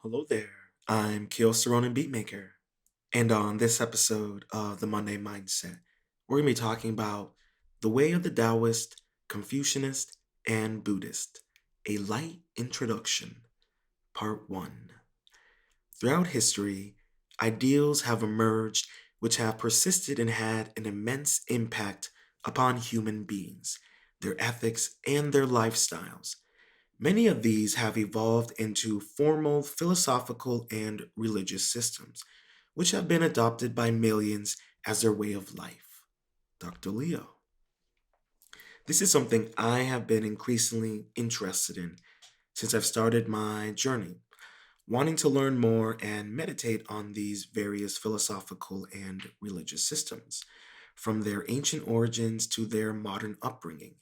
Hello there. I'm Keel Saronin Beatmaker. And on this episode of the Monday Mindset, we're going to be talking about the way of the Taoist, Confucianist, and Buddhist. A light introduction, part 1. Throughout history, ideals have emerged which have persisted and had an immense impact upon human beings, their ethics, and their lifestyles. Many of these have evolved into formal philosophical and religious systems, which have been adopted by millions as their way of life. Dr. Leo. This is something I have been increasingly interested in since I've started my journey, wanting to learn more and meditate on these various philosophical and religious systems, from their ancient origins to their modern upbringing.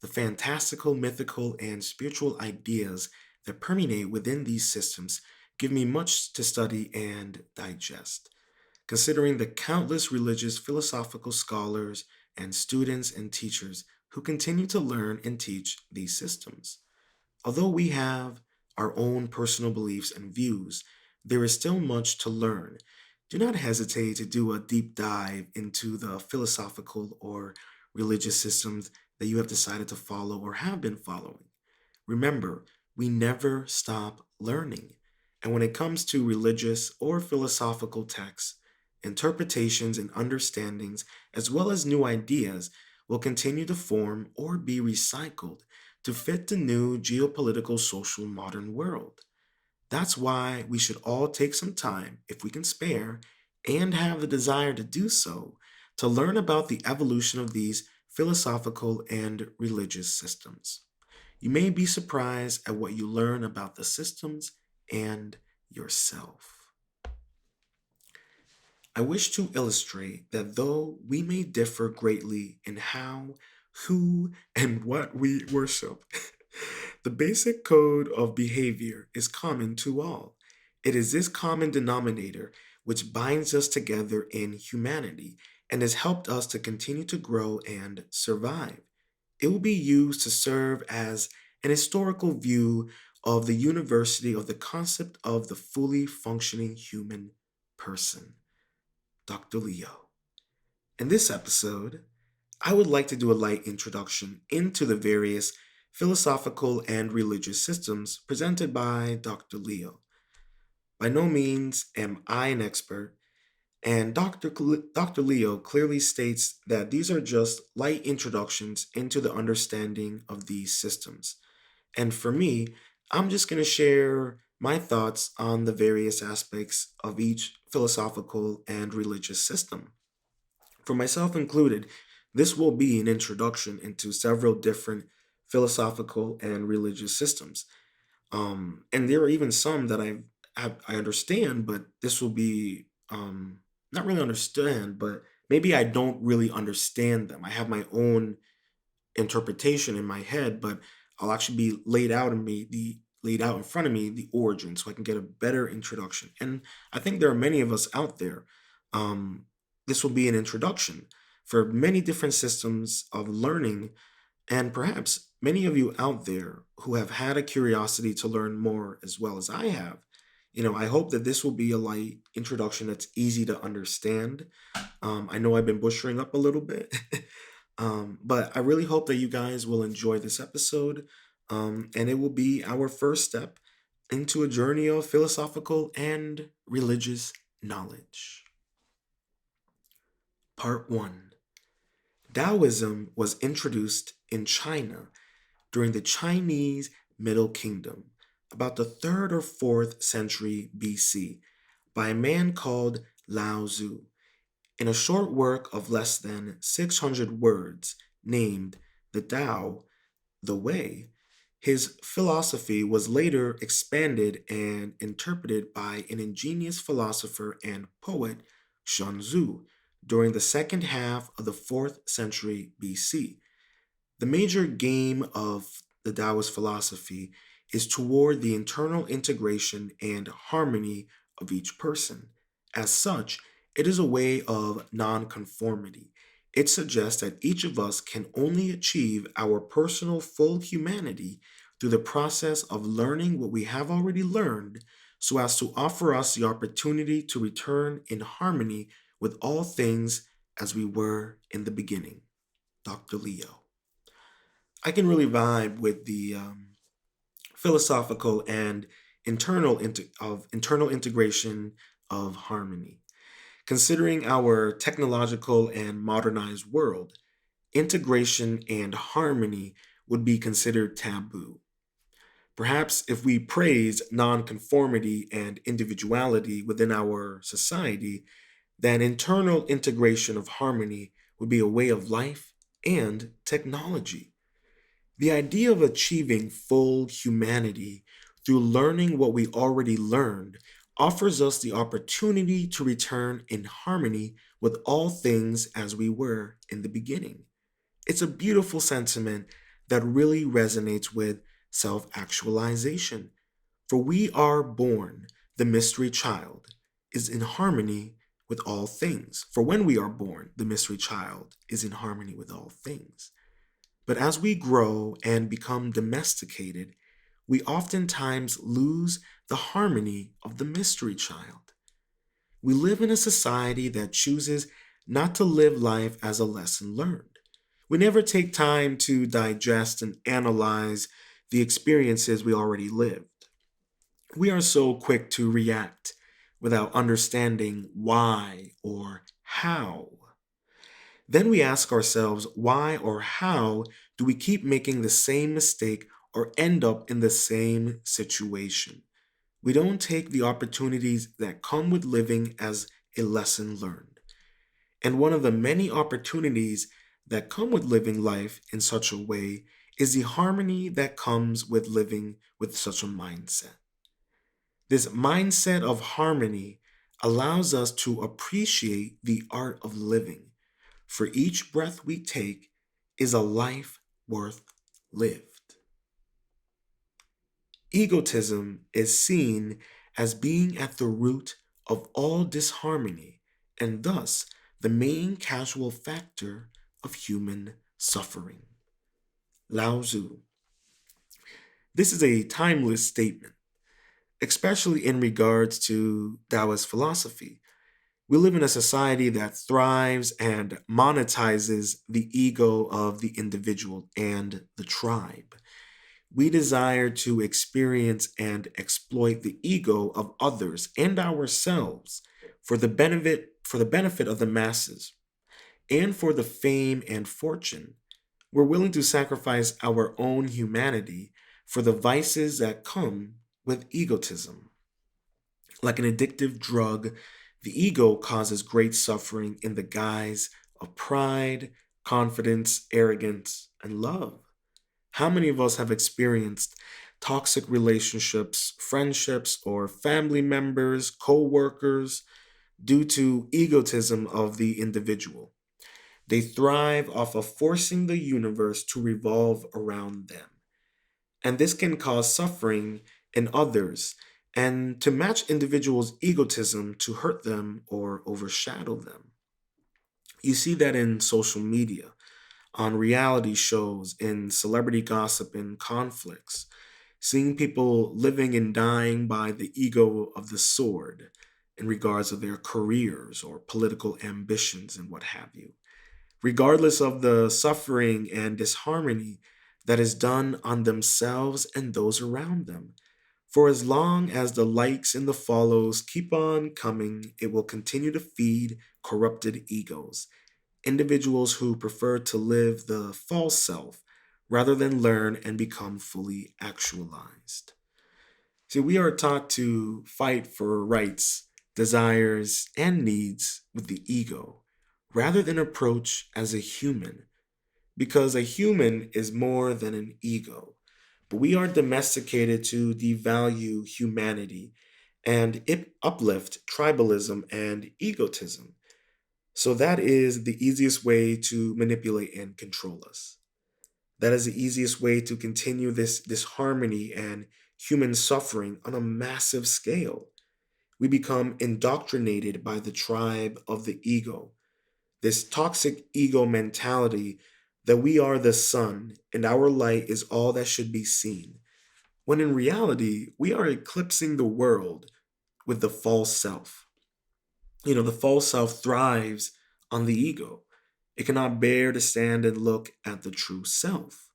The fantastical, mythical, and spiritual ideas that permeate within these systems give me much to study and digest. Considering the countless religious philosophical scholars and students and teachers who continue to learn and teach these systems. Although we have our own personal beliefs and views, there is still much to learn. Do not hesitate to do a deep dive into the philosophical or religious systems that you have decided to follow or have been following. Remember, we never stop learning. And when it comes to religious or philosophical texts, interpretations and understandings, as well as new ideas, will continue to form or be recycled to fit the new geopolitical social modern world. That's why we should all take some time, if we can spare, and have the desire to do so, to learn about the evolution of these philosophical and religious systems. You may be surprised at what you learn about the systems and yourself. I wish to illustrate that though we may differ greatly in how, who, and what we worship, the basic code of behavior is common to all. It is this common denominator which binds us together in humanity and has helped us to continue to grow and survive. It will be used to serve as an historical view of the university of the concept of the fully functioning human person. Dr. Leo. In this episode, I would like to do a light introduction into the various philosophical and religious systems presented by Dr. Leo. By no means am I an expert, and Dr. Leo clearly states that these are just light introductions into the understanding of these systems. And for me, I'm just going to share my thoughts on the various aspects of each philosophical and religious system. For myself included, this will be an introduction into several different philosophical and religious systems. And there are even some that I understand, but this will be not really understand, but maybe I don't really understand them. I have my own interpretation in my head, but I'll actually be laid out in front of me the origin so I can get a better introduction. And I think there are many of us out there. Um, this will be an introduction for many different systems of learning, and perhaps many of you out there who have had a curiosity to learn more as well as I have. I hope that this will be a light introduction that's easy to understand. I know I've been butchering up a little bit, but I really hope that you guys will enjoy this episode. And it will be our first step into a journey of philosophical and religious knowledge. Part 1. Taoism was introduced in China during the Chinese Middle Kingdom, about the 3rd or 4th century BC, by a man called Lao Tzu, in a short work of less than 600 words named The Tao, the Way. His philosophy was later expanded and interpreted by an ingenious philosopher and poet, Sun Tzu, during the second half of the 4th century BC. The major game of the Taoist philosophy is toward the internal integration and harmony of each person. As such, it is a way of nonconformity. It suggests that each of us can only achieve our personal full humanity through the process of learning what we have already learned so as to offer us the opportunity to return in harmony with all things as we were in the beginning. Dr. Leo. I can really vibe with the philosophical and internal integration of harmony. Considering our technological and modernized world, integration and harmony would be considered taboo. Perhaps if we praise nonconformity and individuality within our society, then internal integration of harmony would be a way of life and technology. The idea of achieving full humanity through learning what we already learned offers us the opportunity to return in harmony with all things as we were in the beginning. It's a beautiful sentiment that really resonates with self actualization. For we are born, the mystery child is in harmony with all things. For when we are born, the mystery child is in harmony with all things. But as we grow and become domesticated, we oftentimes lose the harmony of the mystery child. We live in a society that chooses not to live life as a lesson learned. We never take time to digest and analyze the experiences we already lived. We are so quick to react without understanding why or how. Then we ask ourselves why or how do we keep making the same mistake or end up in the same situation? We don't take the opportunities that come with living as a lesson learned. And one of the many opportunities that come with living life in such a way is the harmony that comes with living with such a mindset. This mindset of harmony allows us to appreciate the art of living, for each breath we take is a life worth lived. Egotism is seen as being at the root of all disharmony and thus the main causal factor of human suffering. Lao Tzu. This is a timeless statement, especially in regards to Taoist philosophy. We live in a society that thrives and monetizes the ego of the individual and the tribe. We desire to experience and exploit the ego of others and ourselves for the benefit of the masses and for the fame and fortune. We're willing to sacrifice our own humanity for the vices that come with egotism. Like an addictive drug, the ego causes great suffering in the guise of pride, confidence, arrogance, and love. How many of us have experienced toxic relationships, friendships, or family members, co workers due to egotism of the individual? They thrive off of forcing the universe to revolve around them. And this can cause suffering in others and to match individuals' egotism to hurt them or overshadow them. You see that in social media, on reality shows, in celebrity gossip and conflicts, seeing people living and dying by the ego of the sword in regards of their careers or political ambitions and what have you, regardless of the suffering and disharmony that is done on themselves and those around them. For as long as the likes and the follows keep on coming, it will continue to feed corrupted egos, individuals who prefer to live the false self rather than learn and become fully actualized. See, we are taught to fight for rights, desires, and needs with the ego rather than approach as a human, because a human is more than an ego. But we are domesticated to devalue humanity and uplift tribalism and egotism. So that is the easiest way to manipulate and control us. That is the easiest way to continue this disharmony and human suffering on a massive scale. We become indoctrinated by the tribe of the ego, this toxic ego mentality that we are the sun and our light is all that should be seen, when in reality, we are eclipsing the world with the false self. The false self thrives on the ego. It cannot bear to stand and look at the true self.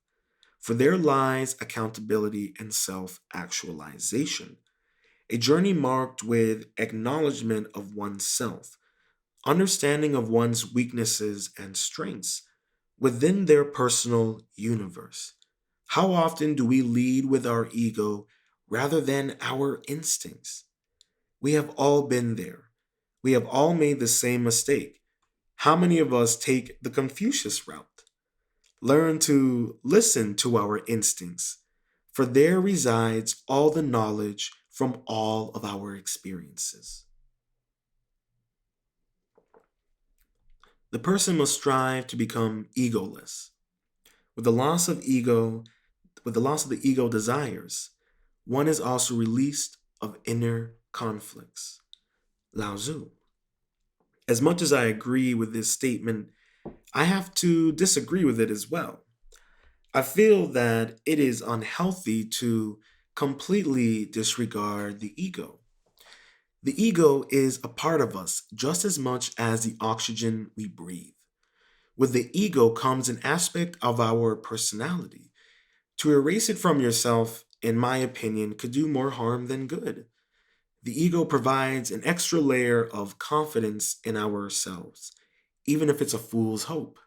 For there lies accountability and self actualization, a journey marked with acknowledgement of oneself, understanding of one's weaknesses and strengths within their personal universe. How often do we lead with our ego rather than our instincts? We have all been there. We have all made the same mistake. How many of us take the Confucius route? Learn to listen to our instincts, for there resides all the knowledge from all of our experiences. The person must strive to become egoless. With the loss of ego, with the loss of the ego desires, one is also released of inner conflicts. Lao Tzu. As much as I agree with this statement, I have to disagree with it as well. I feel that it is unhealthy to completely disregard the ego. The ego is a part of us just as much as the oxygen we breathe. With the ego comes an aspect of our personality. To erase it from yourself, in my opinion, could do more harm than good. The ego provides an extra layer of confidence in ourselves, even if it's a fool's hope.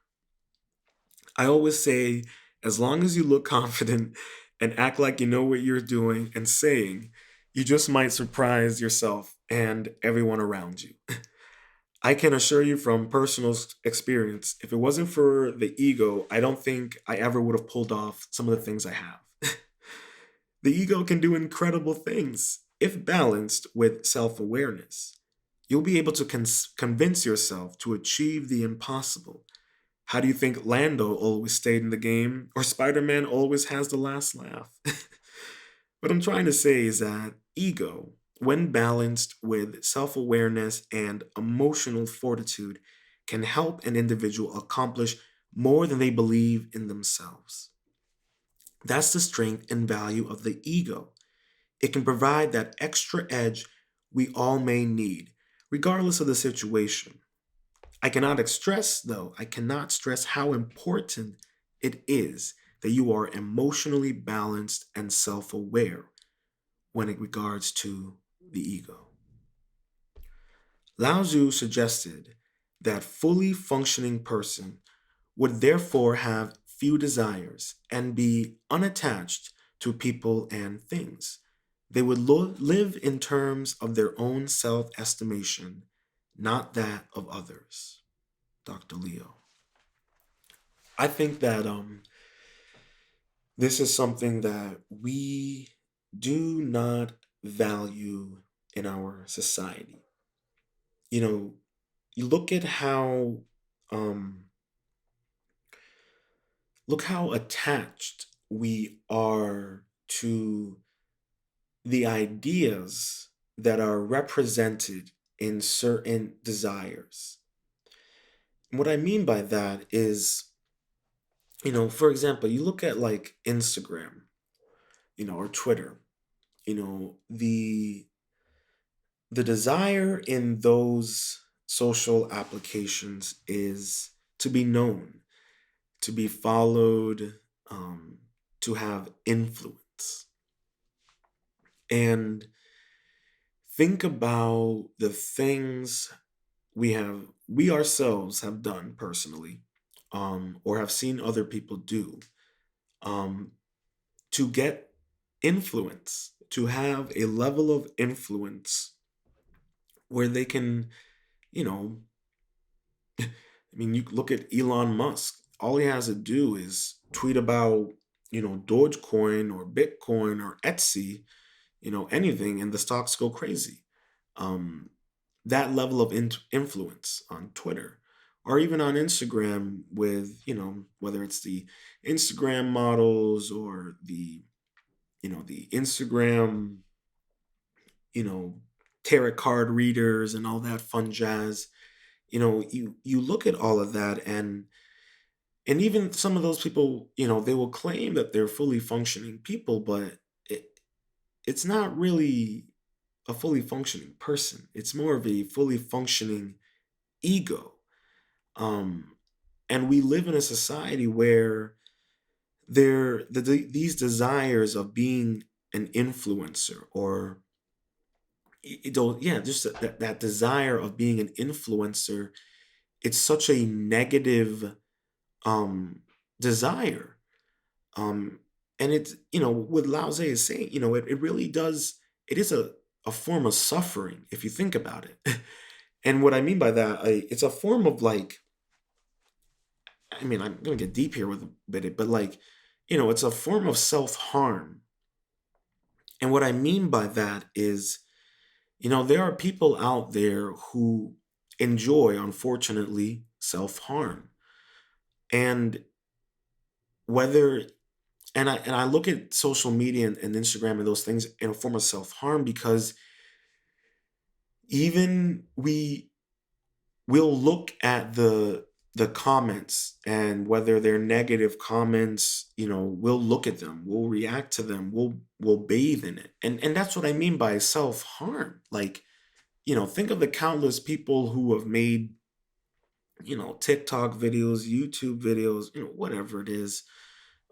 I always say, as long as you look confident and act like you know what you're doing and saying, you just might surprise yourself and everyone around you. I can assure you from personal experience, if it wasn't for the ego, I don't think I ever would have pulled off some of the things I have. The ego can do incredible things if balanced with self awareness. You'll be able to convince yourself to achieve the impossible. How do you think Lando always stayed in the game, or Spider Man always has the last laugh? What I'm trying to say is that ego, when balanced with self awareness and emotional fortitude, can help an individual accomplish more than they believe in themselves. That's the strength and value of the ego. It can provide that extra edge we all may need, regardless of the situation. I cannot stress how important it is that you are emotionally balanced and self aware when it regards to the ego. Lao Tzu suggested that fully functioning person would therefore have few desires and be unattached to people and things. They would live in terms of their own self estimation, not that of others. Dr. Leo. I think that this is something that we do not value in our society. You know, you um look how attached we are to the ideas that are represented in certain desires. And what I mean by that is, for example, you look at like Instagram, or Twitter, the desire in those social applications is to be known, to be followed, um, to have influence. And think about the things we ourselves have done personally, or have seen other people do, um, to get influence, to have a level of influence where they can, you know, I mean, you look at Elon Musk. All he has to do is tweet about, Dogecoin or Bitcoin or Etsy, anything, and the stocks go crazy. Um, that level of influence on Twitter or even on Instagram with, whether it's the Instagram models or the Instagram, you know, tarot card readers and all that fun jazz. You look at all of that, and even some of those people, they will claim that they're fully functioning people, but it, it's not really a fully functioning person. It's more of a fully functioning ego. Um, and we live in a society where these desires of being an influencer or yeah, just that desire of being an influencer, it's such a negative um desire. Um, and it's, what Lao Tse is saying, it really does, it is a form of suffering if you think about it. And what I mean by that, it's a form of like, I mean, I'm gonna get deep here with it, but like, it's a form of self-harm. And what I mean by that is, there are people out there who enjoy, unfortunately, self-harm. And whether and I look at social media and Instagram and those things in a form of self-harm because even we'll look at the comments, and whether they're negative comments, we'll look at them, we'll react to them, we'll bathe in it. And that's what I mean by self-harm. Like, think of the countless people who have made, TikTok videos, YouTube videos, whatever it is.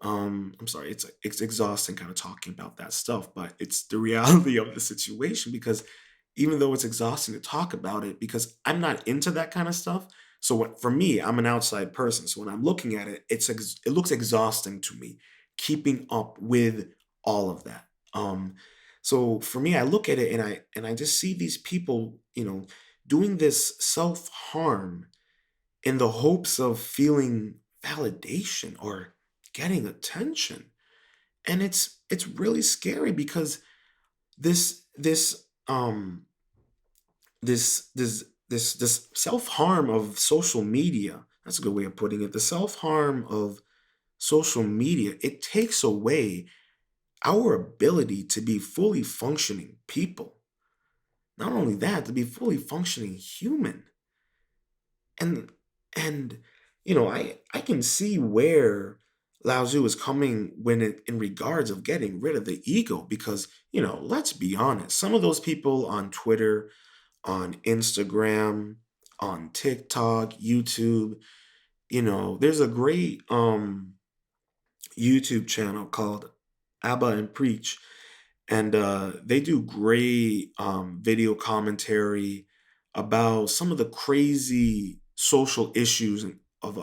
I'm sorry, it's exhausting kind of talking about that stuff, but it's the reality of the situation because even though it's exhausting to talk about it, because I'm not into that kind of stuff. So for me, I'm an outside person. So when I'm looking at it, it looks exhausting to me, keeping up with all of that. So for me, I look at it and I just see these people, doing this self-harm in the hopes of feeling validation or getting attention. And it's really scary because this this this self-harm of social media, that's a good way of putting it, the self-harm of social media, it takes away our ability to be fully functioning people. Not only that, to be fully functioning human. And and I can see where Lao Tzu is coming when in regards of getting rid of the ego because, let's be honest, some of those people on Twitter, on Instagram, on TikTok, YouTube, there's a great YouTube channel called Abba and Preach, and they do great video commentary about some of the crazy social issues of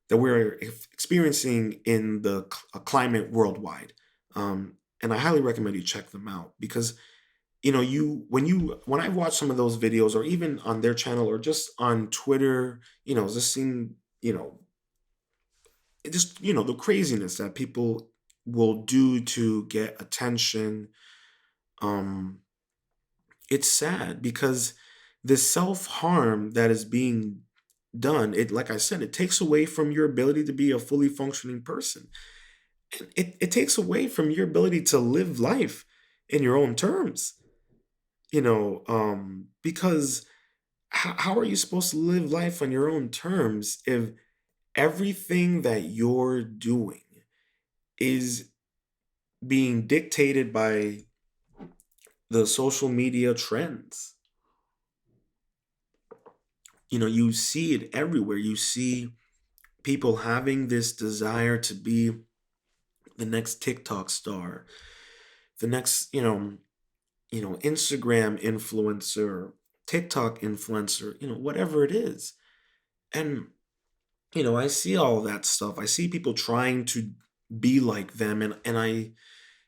that we're experiencing in the climate worldwide. And I highly recommend you check them out because when I watch some of those videos or even on their channel or just on Twitter, just seeing, the craziness that people will do to get attention. um it's sad because the self-harm that is being done, it, like I said, it takes away from your ability to be a fully functioning person. And it takes away from your ability to live life in your own terms, because how are you supposed to live life on your own terms if everything that you're doing is being dictated by the social media trends? You see it everywhere. You see people having this desire to be the next TikTok star, the next, Instagram influencer, TikTok influencer, whatever it is. And, I see all that stuff. I see people trying to be like them, and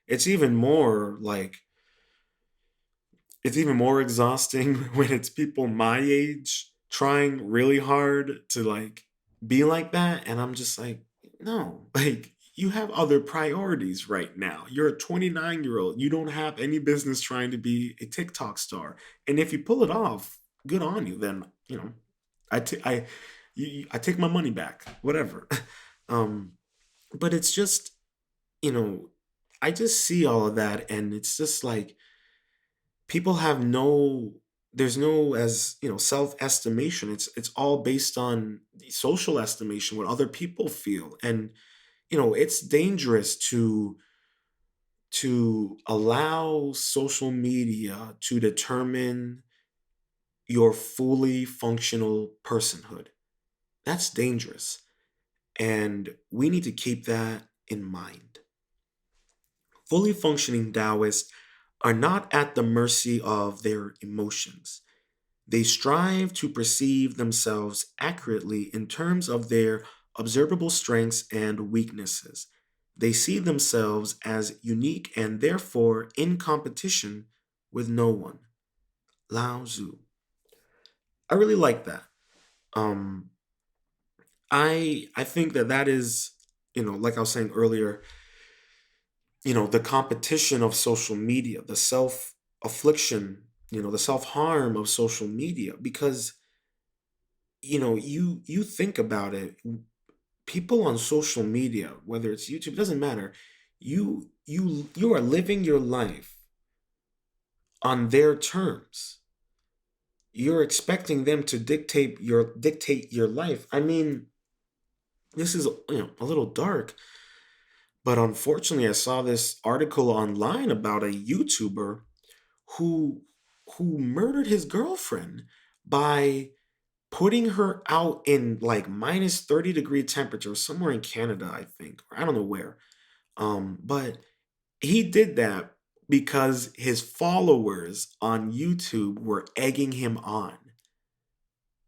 it's even more like it's even more exhausting when it's people my age trying really hard to like be like that. And I'm just like, no, like you have other priorities right now. You're a 29-year-old. You don't have any business trying to be a TikTok star. And if you pull it off, good on you. Then, I t- I I take my money back, whatever. um, but it's just, you know, I just see all of that and it's just like people have no there's no, as self-estimation. It's all based on the social estimation, what other people feel. And it's dangerous to allow social media to determine your fully functional personhood. That's dangerous. And we need to keep that in mind. Fully functioning Taoists are not at the mercy of their emotions. They strive to perceive themselves accurately in terms of their observable strengths and weaknesses. They see themselves as unique and therefore in competition with no one. Lao Tzu. I really like that. Um, I think that that is, like I was saying earlier, the competition of social media, the self affliction, the self harm of social media, because you think about it, people on social media, whether it's YouTube, it doesn't matter. You are living your life on their terms. You're expecting them to dictate your life. I mean, this is a little dark, but unfortunately I saw this article online about a YouTuber who who murdered his girlfriend by putting her out in like minus 30-degree temperature somewhere in Canada, I think, or I don't know where. But he did that because his followers on YouTube were egging him on,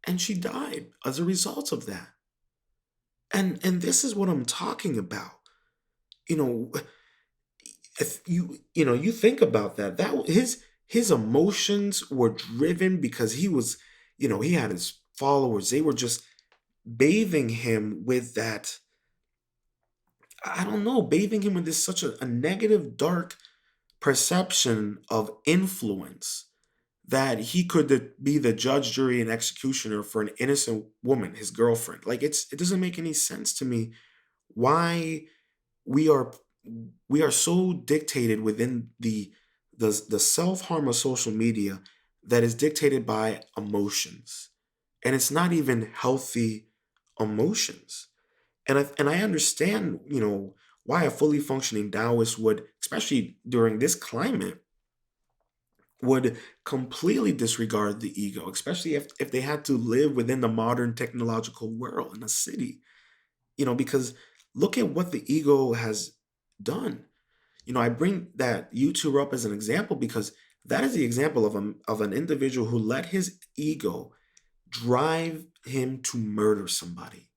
and she died as a result of that. And this is what I'm talking about. You know, if you think about that, his emotions were driven because he had his followers. They were just bathing him with that. I don't know, bathing him with this such a negative, dark perception of influence that he could be the judge, jury, and executioner for an innocent woman, his girlfriend. Like it doesn't make any sense to me why we are we are so dictated within the self-harm of social media that is dictated by emotions. And it's not even healthy emotions. And I understand, why a fully functioning Taoist would, especially during this climate, would completely disregard the ego, especially if they had to live within the modern technological world in a city. Because look at what the ego has done. I bring that YouTuber up as an example because that is the example of an individual who let his ego drive him to murder somebody.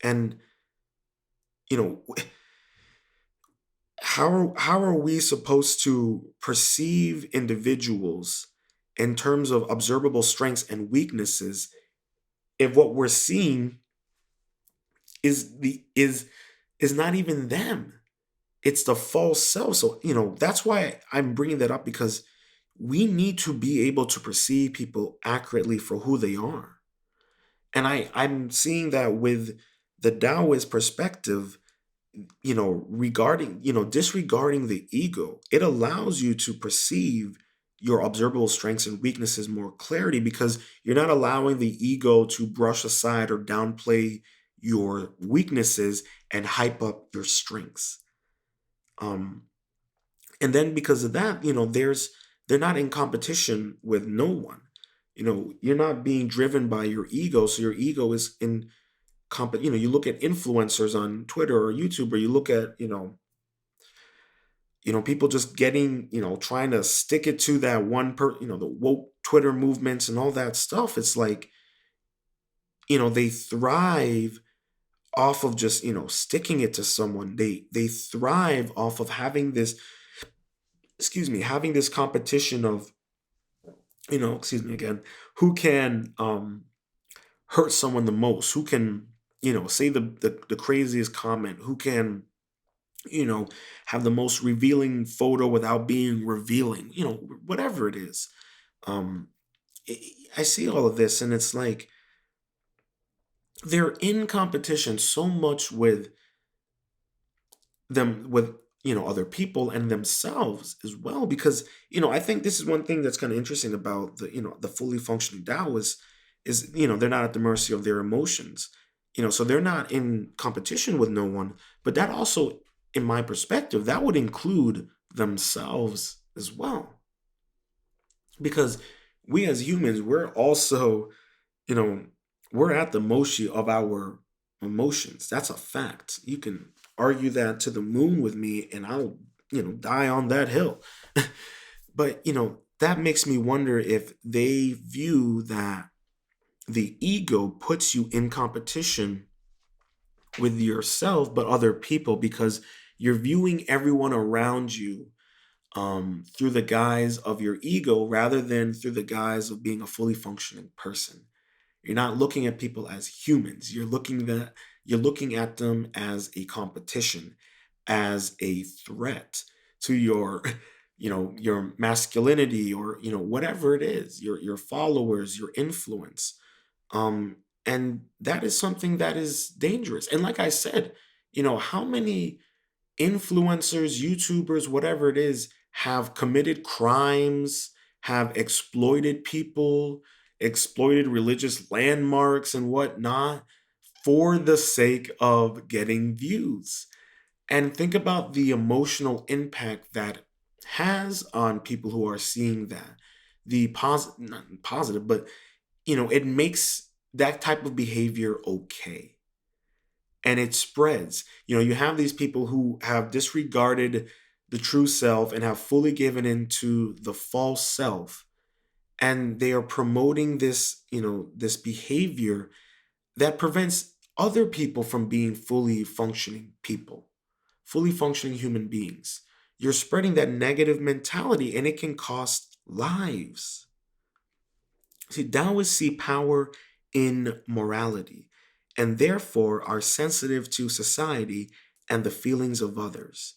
And you know how are we supposed to perceive individuals in terms of observable strengths and weaknesses if what we're seeing is not even them? It's the false self. So that's why I'm bringing that up, because we need to be able to perceive people accurately for who they are. And I'm seeing that with the Taoist perspective, regarding, disregarding the ego. It allows you to perceive your observable strengths and weaknesses more clarity because you're not allowing the ego to brush aside or downplay your weaknesses and hype up your strengths. Um, and then because of that, they're not in competition with no one. You're not being driven by your ego, so your ego is in you look at influencers on Twitter or YouTube, or you look at people just getting, trying to stick it to that one the woke Twitter movements and all that stuff. It's like, they thrive off of just, sticking it to someone. They thrive off of having this, excuse me, having this competition of, excuse me again, who can hurt someone the most, who can, say the craziest comment, who can, you know, have the most revealing photo without being revealing, whatever it is. Um, I I see all of this, and it's like they're in competition so much with other people and themselves as well. Because I think this is one thing that's kind of interesting about the fully functioning Taoists is they're not at the mercy of their emotions. So they're not in competition with no one, but that also in my perspective, that would include themselves as well. Because we as humans, we're also, you know, we're at the mercy of our emotions. That's a fact. You can argue that to the moon with me, and I'll, die on that hill. But, that makes me wonder if they view that the ego puts you in competition with yourself, but other people, because you're viewing everyone around you through the guise of your ego rather than through the guise of being a fully functioning person. You're not looking at people as humans. You're looking at them as a competition, as a threat to your your masculinity, or whatever it is, your followers, your influence. Um and that is something that is dangerous. And like I said, how many influencers, YouTubers, whatever it is, have committed crimes, have exploited people, exploited religious landmarks and whatnot for the sake of getting views. And think about the emotional impact that has on people who are seeing that. The positive, not positive, but it makes that type of behavior okay, and it spreads. You have these people who have disregarded the true self and have fully given into the false self, and they are promoting this behavior that prevents other people from being fully functioning people, fully functioning human beings. You're spreading that negative mentality, and it can cost lives. See, Taoists see power in morality, and therefore are sensitive to society and the feelings of others.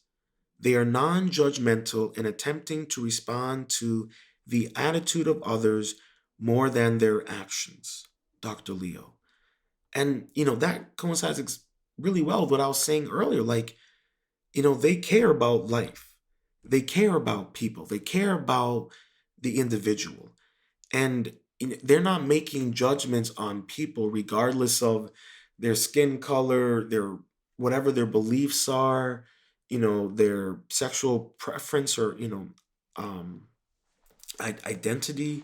They are non judgmental in attempting to respond to the attitude of others more than their actions. Dr. Leo. And, that coincides really well with what I was saying earlier. Like, they care about life, they care about people, they care about the individual. And they're not making judgments on people regardless of their skin color, their whatever their beliefs are, their sexual preference, or um identity,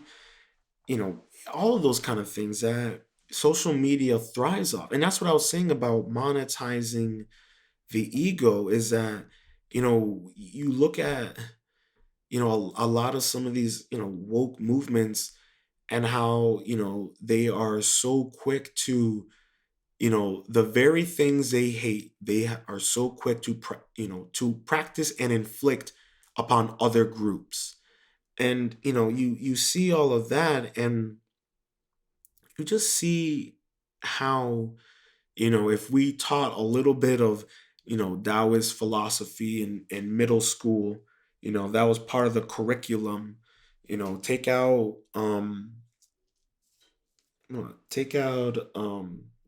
you know all of those kind of things that social media thrives off. And that's what I was saying about monetizing the ego, is that you look at a lot of some of these woke movements, and how they are so quick to the very things they hate, are so quick to to practice and inflict upon other groups. And you see all of that, and you just see how if we taught a little bit of Taoist philosophy in middle school, that was part of the curriculum. Take out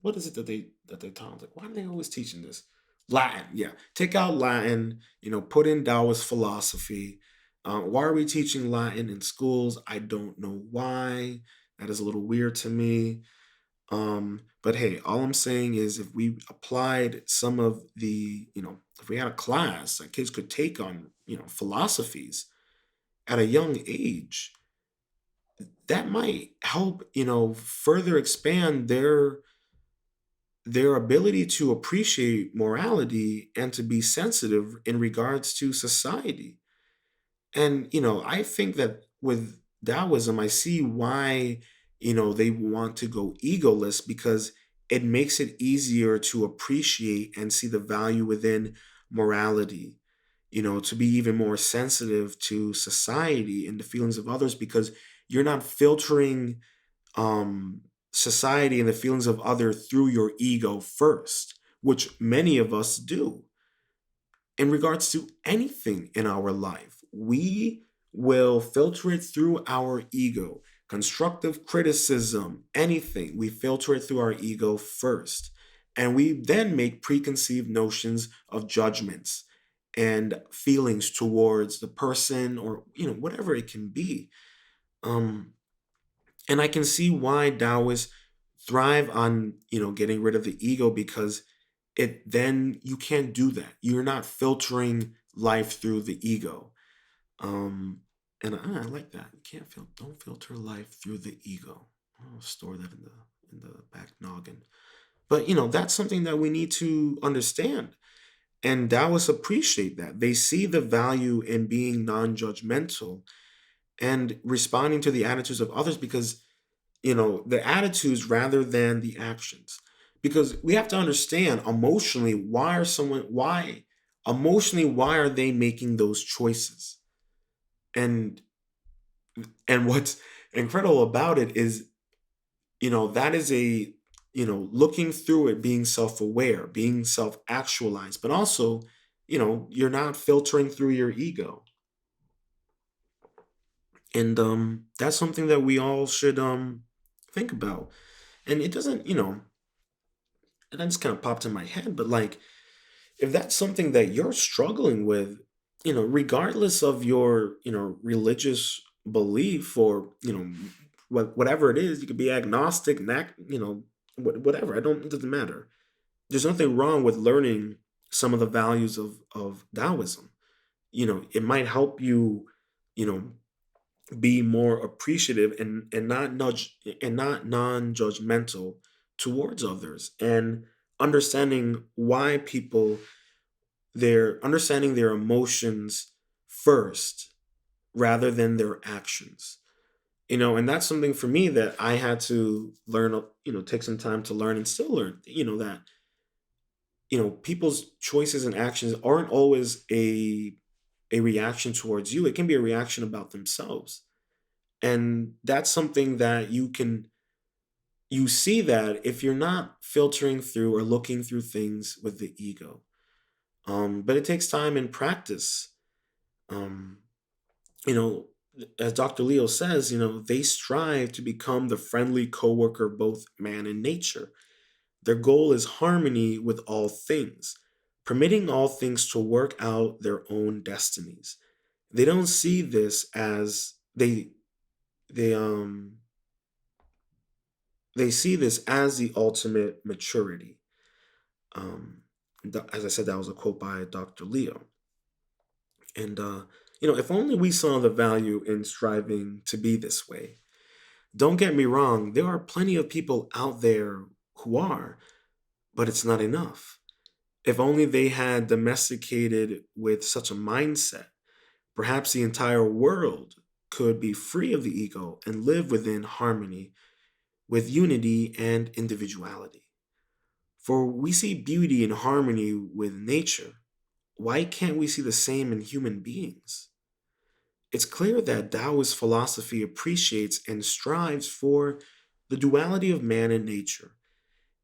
what is it that they taught? Like, why are they always teaching this? Latin, yeah. Take out Latin, put in Taoist philosophy. Why are we teaching Latin in schools? I don't know why. That is a little weird to me. But hey, all I'm saying is, if we applied some of if we had a class that kids could take on, philosophies at a young age, that might help, further expand their ability to appreciate morality and to be sensitive in regards to society. And I think that with Taoism, I see why they want to go egoless, because it makes it easier to appreciate and see the value within morality, to be even more sensitive to society and the feelings of others, because you're not filtering um society and the feelings of other through your ego first, which many of us do in regards to anything in our life. We will filter it through our ego. Constructive criticism, anything, we filter it through our ego first. And we then make preconceived notions of judgments and feelings towards the person, or whatever it can be. Um and I can see why Taoists thrive on, getting rid of the ego, because then you can't do that. You're not filtering life through the ego. Um, and I like that. You can't don't filter life through the ego. I'll store that in the back noggin. But that's something that we need to understand. And Taoists appreciate that. They see the value in being non-judgmental and responding to the attitudes of others because the attitudes rather than the actions, because we have to understand emotionally why are they making those choices. And and what's incredible about it is that is a looking through it, being self-aware, being self-actualized, but also you're not filtering through your ego. And that's something that we all should think about. And it doesn't, and that just kind of popped in my head, but like, if that's something that you're struggling with, regardless of your religious belief, or whatever it is, you could be agnostic, whatever, I don't it doesn't matter. There's nothing wrong with learning some of the values of Taoism. It might help you, you know be more appreciative, and not nudge and not non-judgmental towards others, and understanding why people they're understanding their emotions first rather than their actions. And that's something for me that I had to learn, take some time to learn and still learn, that people's choices and actions aren't always a reaction towards you. It can be a reaction about themselves. And that's something that you see that if you're not filtering through or looking through things with the ego. But it takes time and practice. um you know as Dr. Leo says, they strive to become the friendly coworker of both man and nature. Their goal is harmony with all things, permitting all things to work out their own destinies. They don't see this as they they see this as the ultimate maturity. As I said, that was a quote by Dr. Leo. And if only we saw the value in striving to be this way. Don't get me wrong, there are plenty of people out there who are, but it's not enough. If only they had domesticated with such a mindset, perhaps the entire world could be free of the ego and live within harmony with unity and individuality. For we see beauty and harmony with nature. Why can't we see the same in human beings? It's clear that Taoist philosophy appreciates and strives for the duality of man and nature.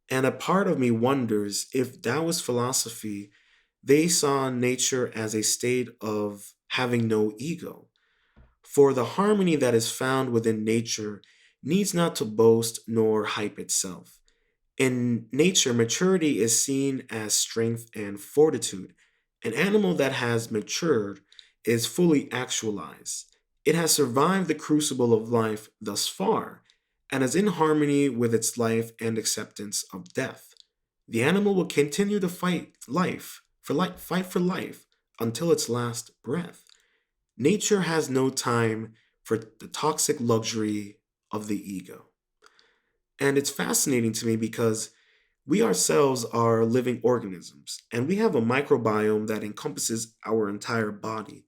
And a part of me wonders if Taoist philosophy they saw nature as a state of having no ego. For the harmony that is found within nature needs not to boast nor hype itself. In nature, maturity is seen as strength and fortitude. An animal that has matured is fully actualized. It has survived the crucible of life thus far and is in harmony with its life and acceptance of death. The animal will continue to fight for life until its last breath. Nature has no time for the toxic luxury of the ego. And it's fascinating to me because we ourselves are living organisms, and we have a microbiome that encompasses our entire body,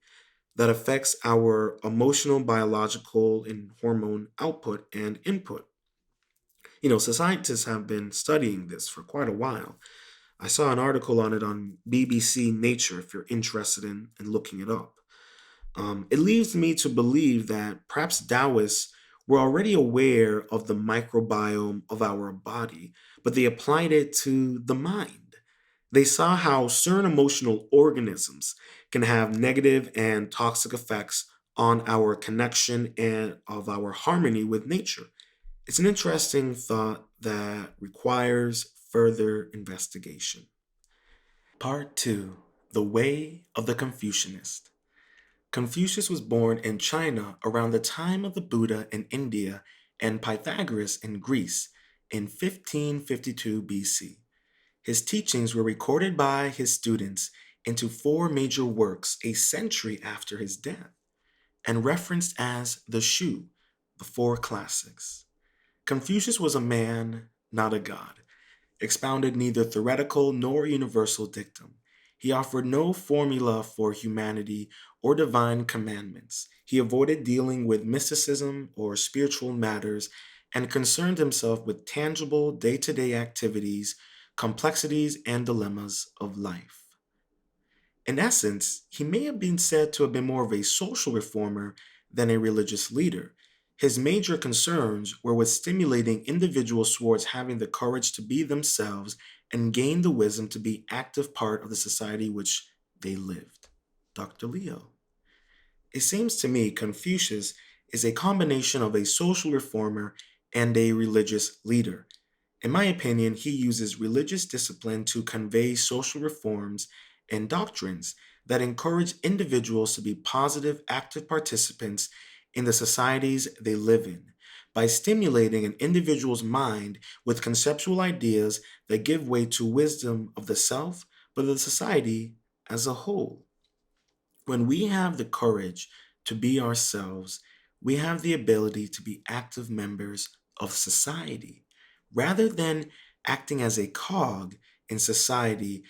that affects our emotional, biological, and hormone output and input. So scientists have been studying this for quite a while. I saw an article on it on BBC Nature if you're interested in looking it up. It leads me to believe that perhaps Taoists were already aware of the microbiome of our body, but they applied it to the mind. They saw how certain emotional organisms can have negative and toxic effects on our connection and of our harmony with nature. It's an interesting thought that requires further investigation. Part 2: The Way of the Confucianist. Confucius was born in China around the time of the Buddha in India and Pythagoras in Greece in 1552 BC. His teachings were recorded by his students into four major works a century after his death and referenced as the Shu, the Four Classics. Confucius was a man, not a god, expounded neither theoretical nor universal dictum. He offered no formula for humanity or divine commandments. He avoided dealing with mysticism or spiritual matters and concerned himself with tangible day to day activities, complexities, and dilemmas of life. In essence, he may have been said to have been more of a social reformer than a religious leader. His major concerns were with stimulating individuals towards having the courage to be themselves and gain the wisdom to be active part of the society which they lived. Dr. Leo. It seems to me Confucius is a combination of a social reformer and a religious leader. In my opinion, he uses religious discipline to convey social reforms and doctrines that encourage individuals to be positive, active participants in the societies they live in by stimulating an individual's mind with conceptual ideas that give way to wisdom of the self, but of the society as a whole. When we have the courage to be ourselves, we have the ability to be active members of society rather than acting as a cog in society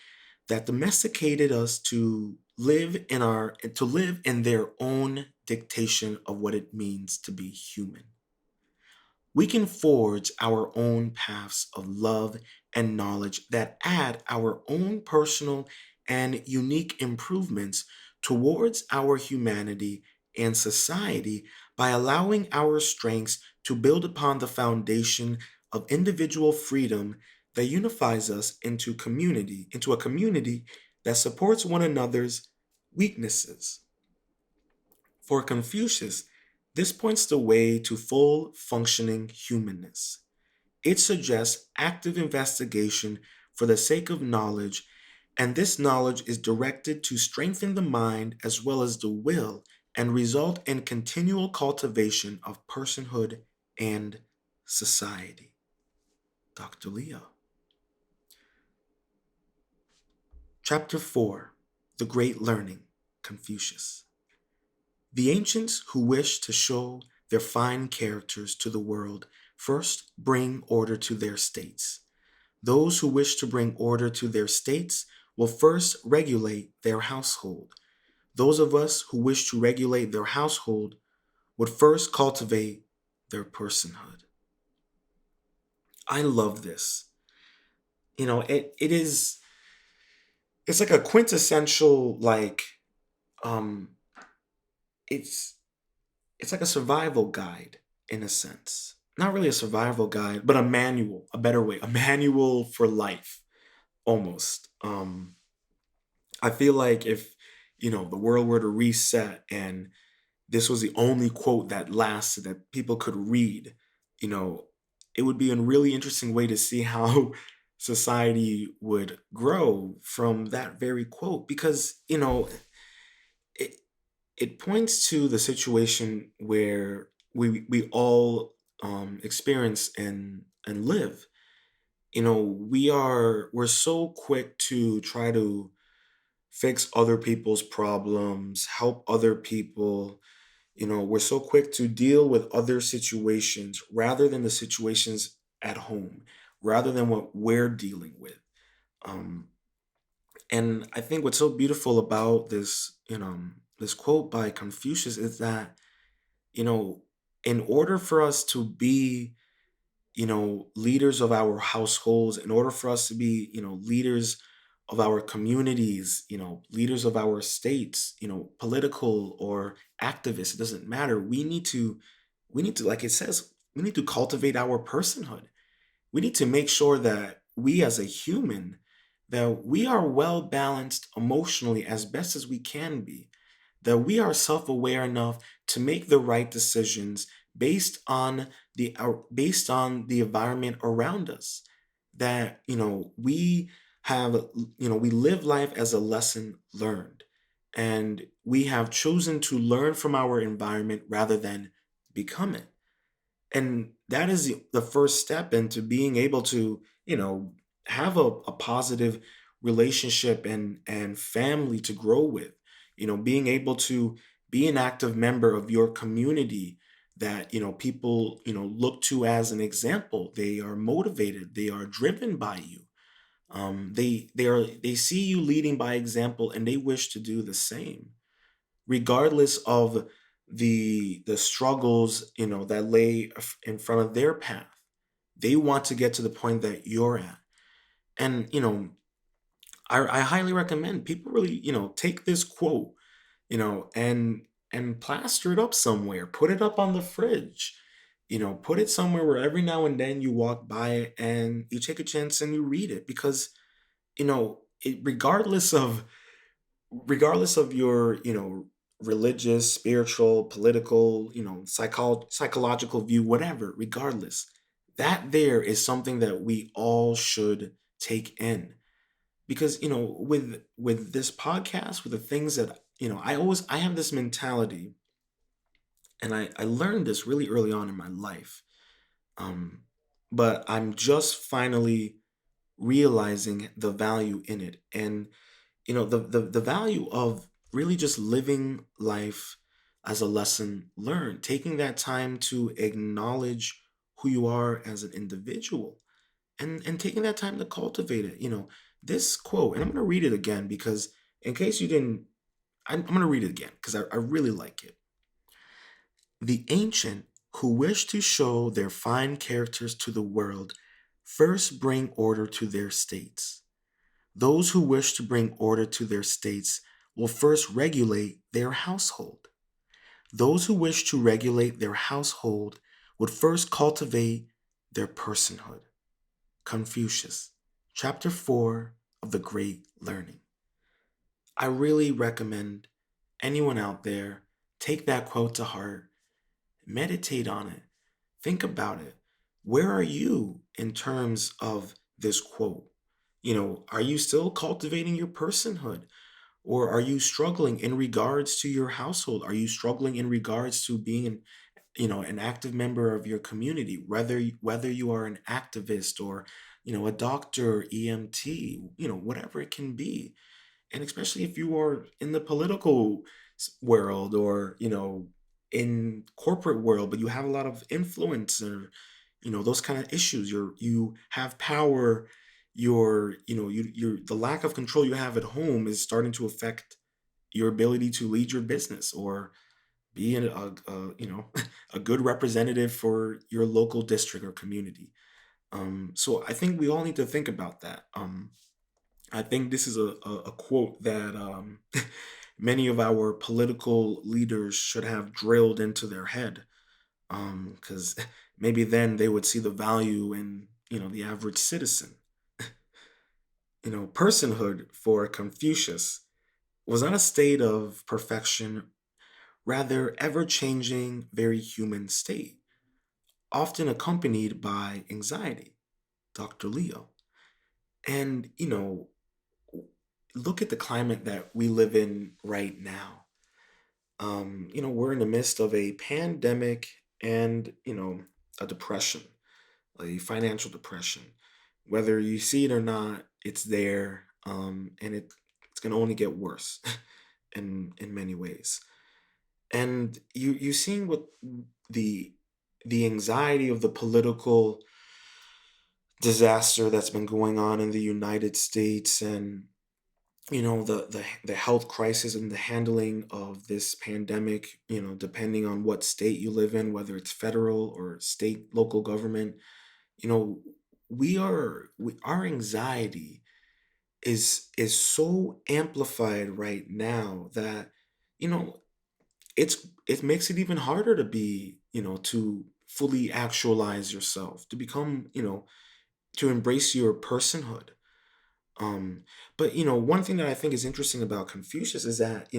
that domesticated us to live in their own dictation of what it means to be human. We can forge our own paths of love and knowledge that add our own personal and unique improvements towards our humanity and society by allowing our strengths to build upon the foundation of individual freedom that unifies us into a community that supports one another's weaknesses. For Confucius, this points the way to full functioning humanness. It suggests active investigation for the sake of knowledge, and this knowledge is directed to strengthen the mind as well as the will and result in continual cultivation of personhood and society. Dr. Leo. Chapter 4 The Great Learning, Confucius. The ancients who wish to show their fine characters to the world first bring order to their states. Those who wish to bring order to their states will first regulate their household. Those of us who wish to regulate their household would first cultivate their personhood. I love this. It's like a quintessential um it's it's like a survival guide in a sense. Not really a survival guide, but a manual, a better way, a manual for life almost. I feel like if, the world were to reset and this was the only quote that lasted that people could read, you know, it would be a really interesting way to see how society would grow from that very quote because, it it points to the situation where we all experience and live. We're so quick to try to fix other people's problems, help other people. We're so quick to deal with other situations rather than the situations at home, rather than what we're dealing with. Um, and I think what's so beautiful about this quote by Confucius is that, you know, in order for us to be, leaders of our households, in order for us to be, leaders of our communities, leaders of our states, political or activists, it doesn't matter. We need to, like it says, we need to cultivate our personhood. We need to make sure that we as a human, that we are well balanced emotionally as best as we can be, that we are self-aware enough to make the right decisions based on the environment around us, that we have we live life as a lesson learned, and we have chosen to learn from our environment rather than become it. And that is the first step into being able to have a positive relationship and family to grow with. Being able to be an active member of your community that people look to as an example. They are motivated, they are driven by you. They see you leading by example, and they wish to do the same, regardless of the struggles that lay in front of their path. They want to get to the point that you're at. And I highly recommend people really take this quote, and plaster it up somewhere, put it up on the fridge, put it somewhere where every now and then you walk by it and you take a chance and you read it. Because regardless of your religious, spiritual, political, psychological view, whatever, regardless, that there is something that we all should take in. Because with this podcast, with the things that I have this mentality, and I learned this really early on in my life. um but I'm just finally realizing the value in it. And the value of really just living life as a lesson learned, taking that time to acknowledge who you are as an individual, and taking that time to cultivate it. This quote, and I'm going to read it again because in case you didn't, I'm going to read it again because I really like it. The ancient who wish to show their fine characters to the world first bring order to their states. Those who wish to bring order to their states will first regulate their household. Those who wish to regulate their household would first cultivate their personhood. Confucius, Chapter 4 of The Great Learning. I really recommend anyone out there take that quote to heart, meditate on it, think about it. Where are you in terms of this quote? Are you still cultivating your personhood? Or are you struggling in regards to your household? Are you struggling in regards to being an active member of your community, whether you are an activist or a doctor, EMT, whatever it can be. And especially if you are in the political world, or in corporate world, but you have a lot of influence, or those kind of issues. You have power. The lack of control you have at home is starting to affect your ability to lead your business, or be a good representative for your local district or community. So I think we all need to think about that. I think this is a quote that many of our political leaders should have drilled into their head, because maybe then they would see the value in the average citizen. Personhood for Confucius was not a state of perfection, rather ever changing, very human state, often accompanied by anxiety. Dr. Leo. And look at the climate that we live in right now. We're in the midst of a pandemic and a depression, a financial depression. Whether you see it or not, it's there, and it's going to only get worse in many ways. And you seeing what the the anxiety of the political disaster that's been going on in the United States, and the health crisis and the handling of this pandemic, depending on what state you live in, whether it's federal or state, local government. you know our anxiety is so amplified right now that you know it makes it even harder to be, to fully actualize yourself, to become, to embrace your personhood. But one thing that I think is interesting about Confucius is that,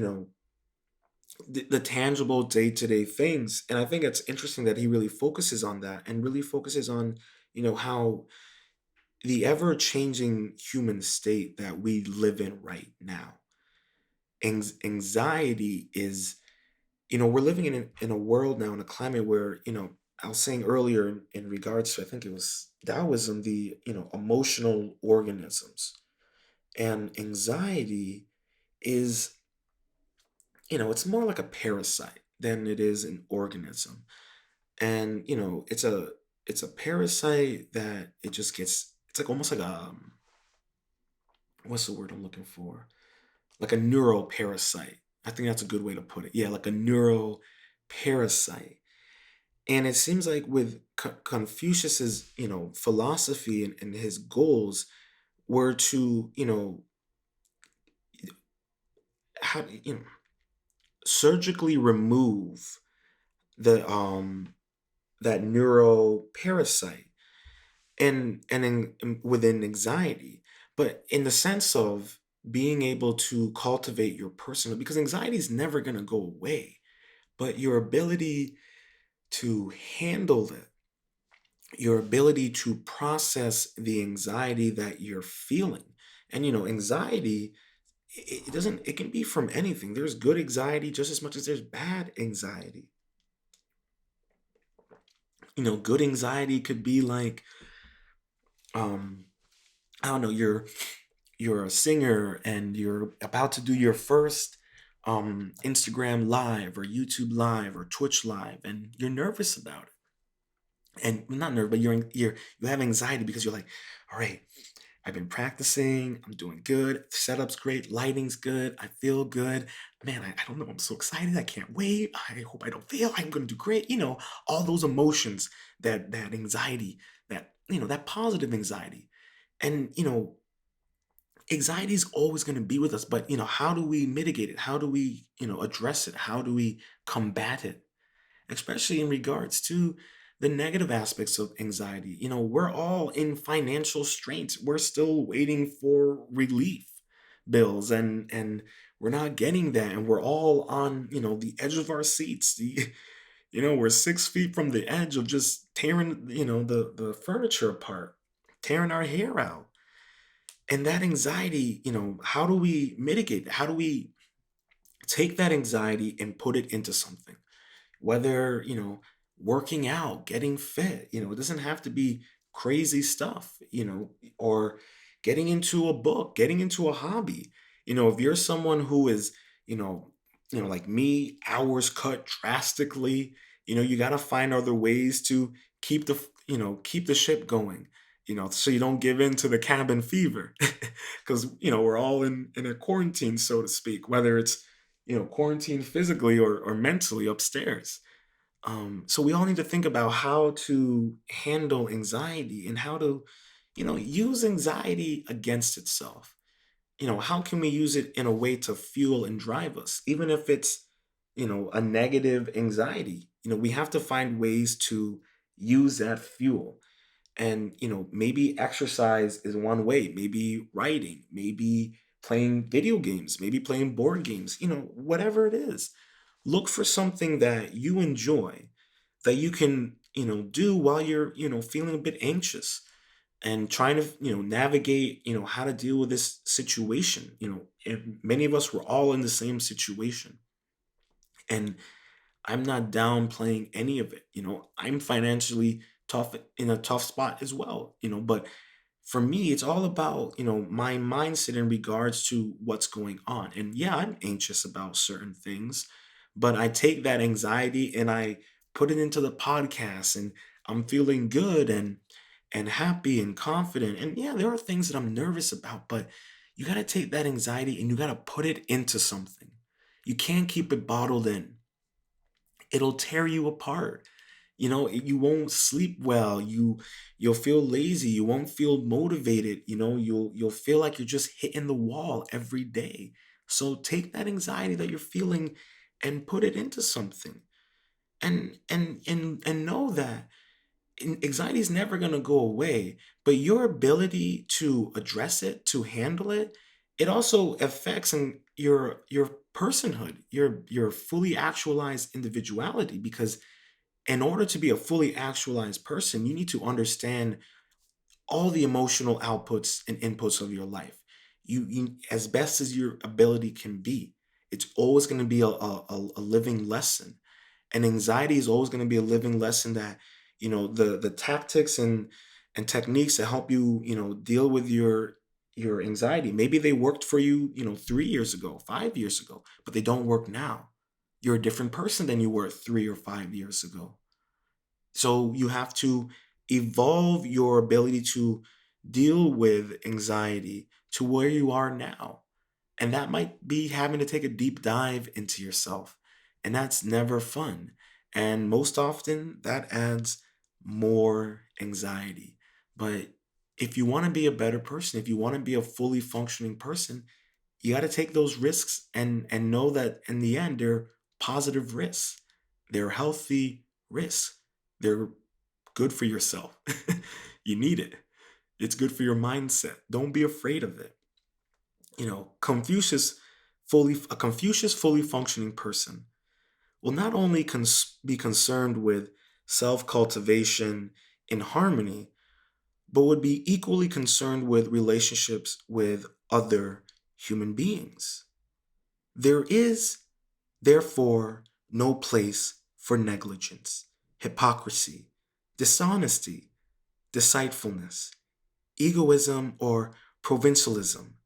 the tangible day-to-day things. And I think it's interesting that he really focuses on that, and really focuses on, how the ever-changing human state that we live in right now. Anxiety is, we're living in a world now, in a climate where, I was saying earlier in regards to, I think it was Taoism, the, emotional organisms. And anxiety is, it's more like a parasite than it is an organism. And, it's a parasite that it just gets, it's like almost like what's the word I'm looking for? Like a neuroparasite. I think that's a good way to put it. Yeah, like a neuroparasite. And it seems like with Confucius's, philosophy and his goals were to, how surgically remove the that neuroparasite within anxiety, but in the sense of being able to cultivate your personal, because anxiety is never going to go away, but your ability to handle it, your ability to process the anxiety that you're feeling. And anxiety, it doesn't, it can be from anything. There's good anxiety just as much as there's bad anxiety. Good anxiety could be like, um I don't know, you're a singer and you're about to do your first Instagram live or YouTube live or Twitch live, and you're nervous about it. And not nervous, but you have anxiety because you're like, all right, I've been practicing, I'm doing good, setup's great, lighting's good, I feel good. Man, I don't know, I'm so excited, I can't wait. I hope I don't fail, I'm gonna do great. All those emotions, that anxiety, that positive anxiety. And anxiety is always going to be with us, but how do we mitigate it? How do we address it? How do we combat it, especially in regards to the negative aspects of anxiety? We're all in financial straits, we're still waiting for relief bills, and we're not getting that, and we're all on the edge of our seats. We're 6 feet from the edge of just tearing the furniture apart, tearing our hair out. And that anxiety, how do we mitigate that? How do we take that anxiety and put it into something? Whether, working out, getting fit, it doesn't have to be crazy stuff, or getting into a book, getting into a hobby. If you're someone who is, you know, like me, hours cut drastically, you got to find other ways to keep the ship going, so you don't give in to the cabin fever. Because, we're all in a quarantine, so to speak, whether it's, quarantine physically or mentally upstairs. So we all need to think about how to handle anxiety and how to, use anxiety against itself. How can we use it in a way to fuel and drive us, even if it's, a negative anxiety? We have to find ways to use that fuel. And, maybe exercise is one way, maybe writing, maybe playing video games, maybe playing board games, whatever it is. Look for something that you enjoy that you can, do while you're, feeling a bit anxious and trying to, navigate, how to deal with this situation. And many of us were all in the same situation. And I'm not downplaying any of it. I'm financially tough, in a tough spot as well, but for me, it's all about, my mindset in regards to what's going on. And yeah, I'm anxious about certain things, but I take that anxiety and I put it into the podcast, and I'm feeling good and happy and confident. And yeah, there are things that I'm nervous about, but you got to take that anxiety and you got to put it into something. You can't keep it bottled in. It'll tear you apart. You won't sleep well. You'll feel lazy. You won't feel motivated. You'll feel like you're just hitting the wall every day. So take that anxiety that you're feeling and put it into something. And know that anxiety is never going to go away, but your ability to address it, to handle it, it also affects your personhood, your fully actualized individuality. Because in order to be a fully actualized person, you need to understand all the emotional outputs and inputs of your life. You as best as your ability can be. It's always going to be a living lesson. And anxiety is always going to be a living lesson that, the tactics and techniques that help you, deal with your anxiety. Maybe they worked for you, 3 years ago, 5 years ago, but they don't work now. You're a different person than you were 3 or 5 years ago. So you have to evolve your ability to deal with anxiety to where you are now. And that might be having to take a deep dive into yourself. And that's never fun. And most often, that adds more anxiety. But if you want to be a better person, if you want to be a fully functioning person, you got to take those risks and know that in the end, they're positive risks. They're healthy risks. They're good for yourself. You need it. It's good for your mindset. Don't be afraid of it. A Confucius fully functioning person will not only be concerned with self-cultivation in harmony, but would be equally concerned with relationships with other human beings. There is, therefore, no place for negligence, hypocrisy, dishonesty, deceitfulness, egoism, or provincialism.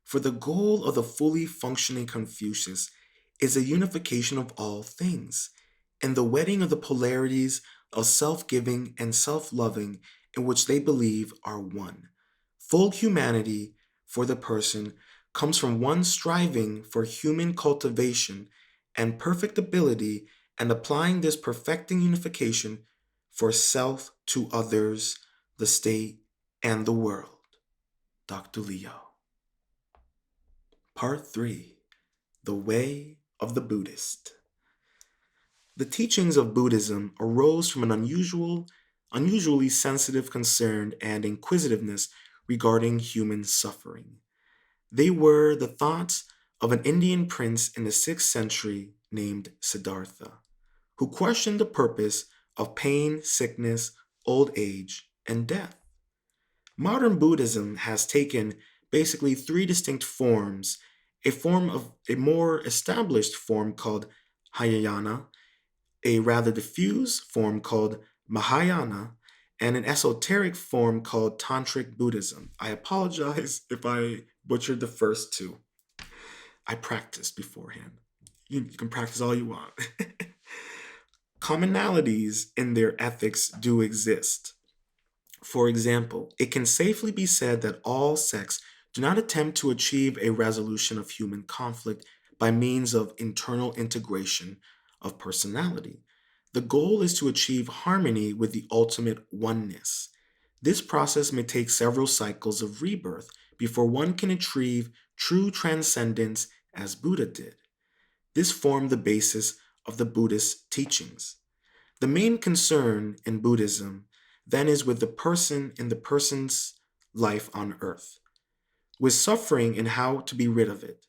For the goal of the fully functioning Confucius is a unification of all things, and the wedding of the polarities of self giving and self loving in which they believe are one. Full humanity for the person comes from one striving for human cultivation and perfect ability and applying this perfecting unification for self to others, the state, and the world. Dr. Leo. Part 3: The Way of the Buddhist. The teachings of Buddhism arose from an unusually sensitive concern and inquisitiveness regarding human suffering. They were the thoughts of an Indian prince in the 6th century named Siddhartha, who questioned the purpose of pain, sickness, old age, and death. Modern Buddhism has taken basically three distinct forms: a more established form called Hinayana, a rather diffuse form called Mahayana, and an esoteric form called Tantric Buddhism. I apologize if I butchered the first two. I practiced beforehand. You can practice all you want. Commonalities in their ethics do exist. For example, it can safely be said that all sects do not attempt to achieve a resolution of human conflict by means of internal integration of personality. The goal is to achieve harmony with the ultimate oneness. This process may take several cycles of rebirth before one can achieve true transcendence as Buddha did. This formed the basis of the Buddhist teachings. The main concern in Buddhism then is with the person in the person's life on earth, with suffering and how to be rid of it.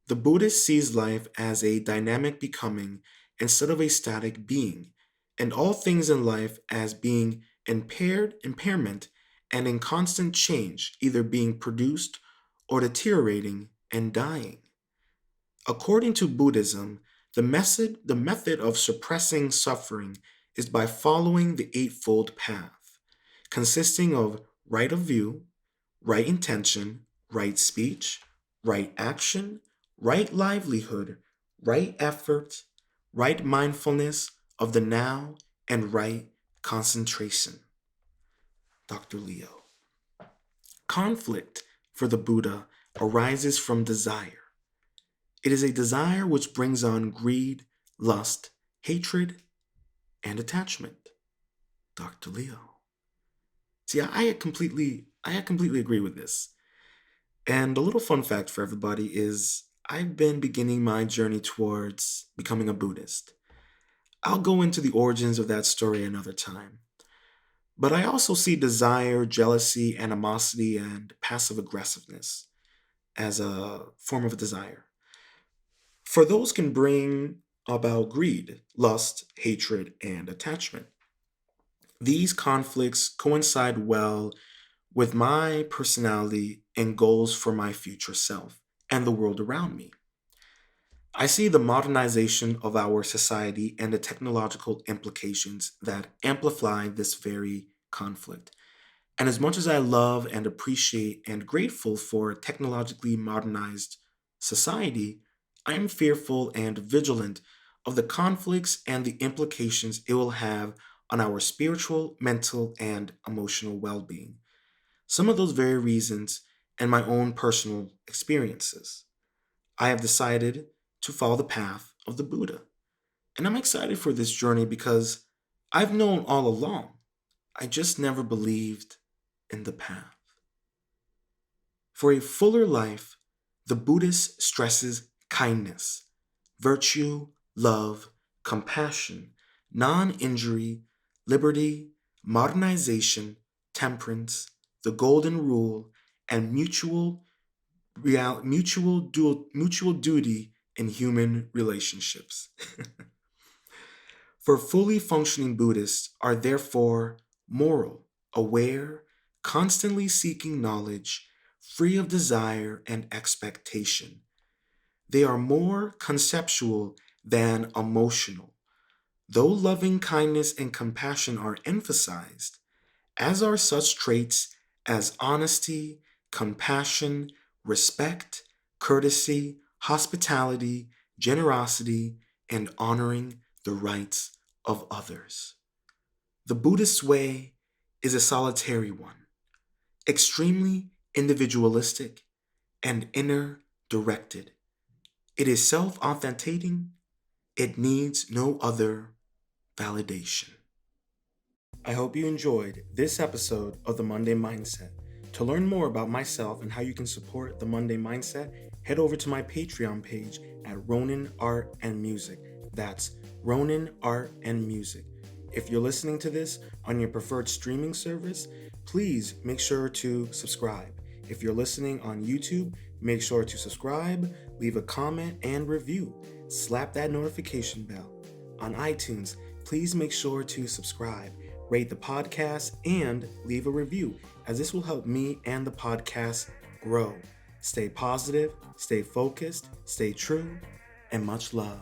The Buddhist sees life as a dynamic becoming instead of a static being, and all things in life as being impairment, and in constant change, either being produced or deteriorating and dying. According to Buddhism, the method of suppressing suffering is by following the Eightfold Path, consisting of right of view, right intention, right speech, right action, right livelihood, right effort, right mindfulness of the now, and right concentration. Dr. Leo. Conflict for the Buddha arises from desire. It is a desire which brings on greed, lust, hatred, and attachment. Dr. Leo. See, I completely agree with this. And a little fun fact for everybody is I've been beginning my journey towards becoming a Buddhist. I'll go into the origins of that story another time. But I also see desire, jealousy, animosity, and passive aggressiveness as a form of a desire. For those can bring about greed, lust, hatred, and attachment. These conflicts coincide well with my personality and goals for my future self and the world around me. I see the modernization of our society and the technological implications that amplify this very conflict. And as much as I love and appreciate and grateful for technologically modernized society, I am fearful and vigilant of the conflicts and the implications it will have on our spiritual, mental, and emotional well being. Some of those very reasons and my own personal experiences. I have decided to follow the path of the Buddha. And I'm excited for this journey because I've known all along. I just never believed in the path. For a fuller life, the Buddhist stresses kindness, virtue, love, compassion, non injury, liberty, modernization, temperance, the golden rule, and mutual duty in human relationships. For fully functioning Buddhists are therefore moral, aware, constantly seeking knowledge, free of desire and expectation. They are more conceptual than emotional. Though loving kindness and compassion are emphasized, as are such traits as honesty, compassion, respect, courtesy, hospitality, generosity, and honoring the rights of others. The Buddhist way is a solitary one, extremely individualistic and inner directed. It is self authenticating, it needs no other validation. I hope you enjoyed this episode of the Monday Mindset. To learn more about myself and how you can support the Monday Mindset, head over to my Patreon page at Ronin Art and Music. That's Ronin Art and Music. If you're listening to this on your preferred streaming service, please make sure to subscribe. If you're listening on YouTube, make sure to subscribe, leave a comment, and review. Slap that notification bell. On iTunes, please make sure to subscribe, rate the podcast, and leave a review, as this will help me and the podcast grow. Stay positive, stay focused, stay true, and much love.